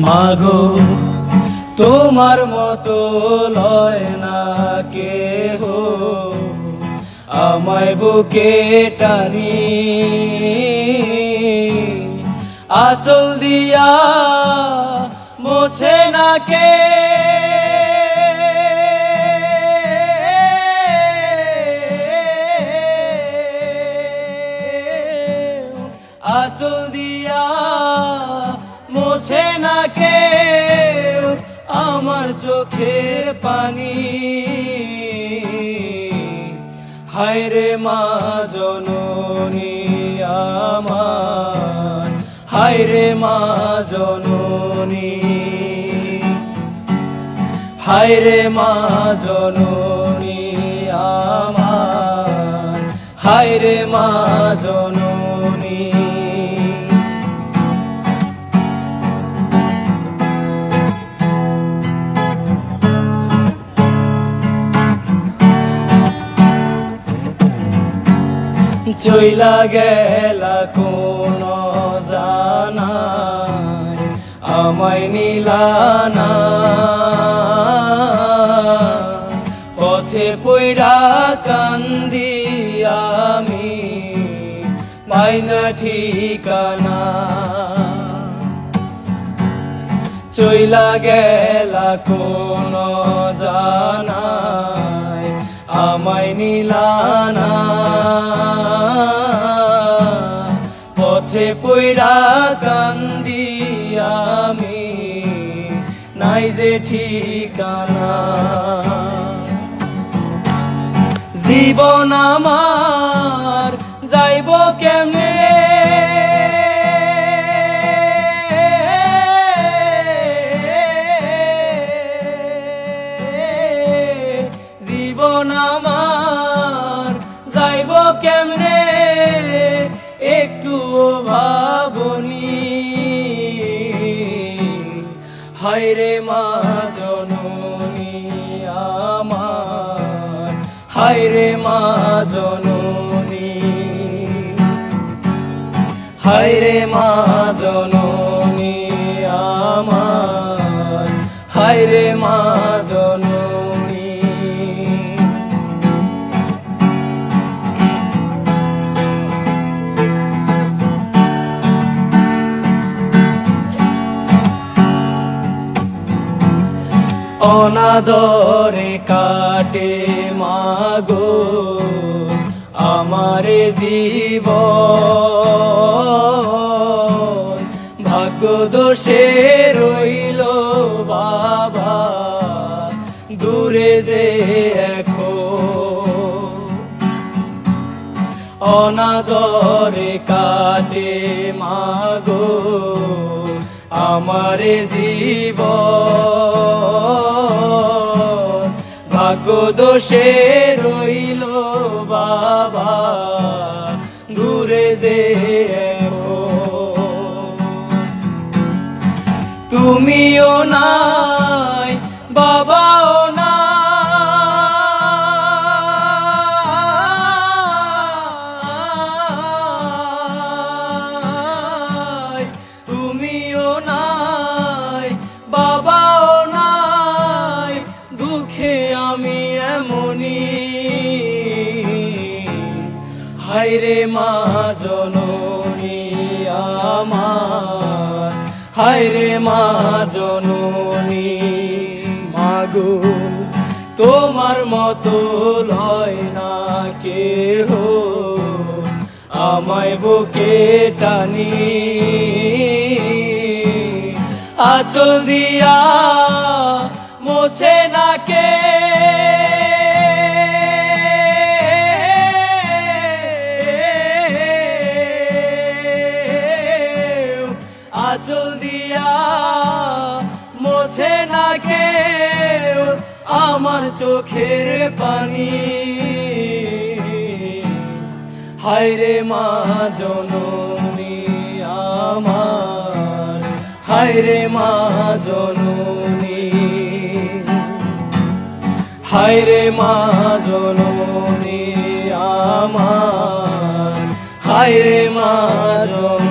মাগো তোমার মতো লয় না কেহ আমায় বুকে টানি, আঁচল দিয়া মোছে না কে, আঁচল দিয়া মোছে না কে আমার চোখের পানি। হায়রে মা জননী আমার, হায়রে মা জননী, হায়রে মা জননী আমার, হায়রে মা জননী। চইলা গেলা কোন জানায় আমায় নিলানা, পথে পইড়া কান্দি আমি পাইনা ঠিকানা। চইলা গেলা কোন জানায় আমায় নিলানা, পথে পইড়া কান্দি আমি নাই যে ঠিকানা। জীবন আমার যাইব কেমনে, জীবন আমার যাইব কেমনে একটুও ভাবনি। হায়রে মা জননী আমার, হায়রে মা জননী, হায়রে মা জননী আমার, হায়রে মা জননী। অনাদরে কাটে মাগো আমারে জীবন, ভাগ্য দোষে রইল বাবা দূরে যে এখন। অনাদরে কাটে মাগো আমারে জীবন, ভাগ্য দোষে রইল বাবা দূরে যে এখন। তুমিও নাই বাবাও নাই, তুমিও নাই বাবাও নাই, দুঃখে আমি এমনি। হায়রে মা জননী আমার, হায়রে মা জননী। মাগো তোমার মতো লয় না কেহ আমায় বুকে টানি, আঁচল দিয়া মোছে না কে, আঁচল দিয়া মোছে না কেউ আমার চোখের পানি। হায়রে মা জননী আমার, হায়রে মা জননী, হায়রে মা জননী আমার, হায়রে মা জননী।